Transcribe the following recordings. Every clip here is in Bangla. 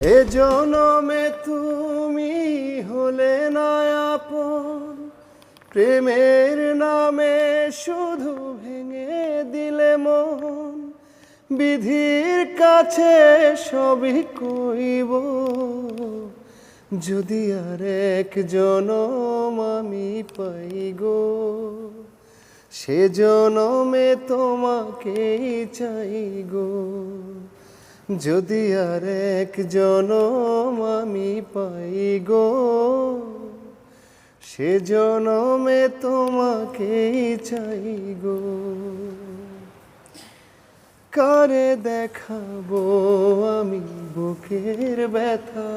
এ জনমে তুমি হলে না আপন, প্রেমের নামে শুধু ভেঙে দিলে মন। বিধির কাছে সবই কইব, যদি আর এক জনম আমি পাই গো, সে জনমে তোমাকেই চাই গো। যদি আর এক জনম আমি পাই গো, সে জনমে তোমাকেই চাই গো। কারে দেখাবো আমি বুকের ব্যথা,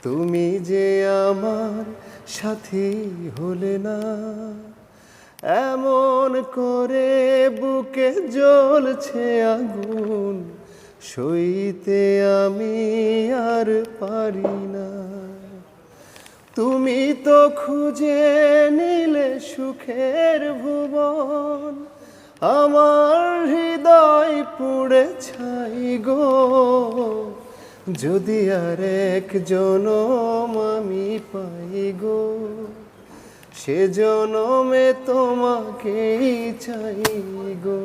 তুমি যে আমার সাথী হলে না। এমন করে বুকে জ্বলছে আগুন, সইতে আমি আর পারি না। তুমি তো খুঁজে নিলে সুখের ভুবন, আমার হৃদয় পুড়ে ছাই গো। যদি আর এক জনম আমি পাই গো, সে জনমে তোমাকেই চাই গো।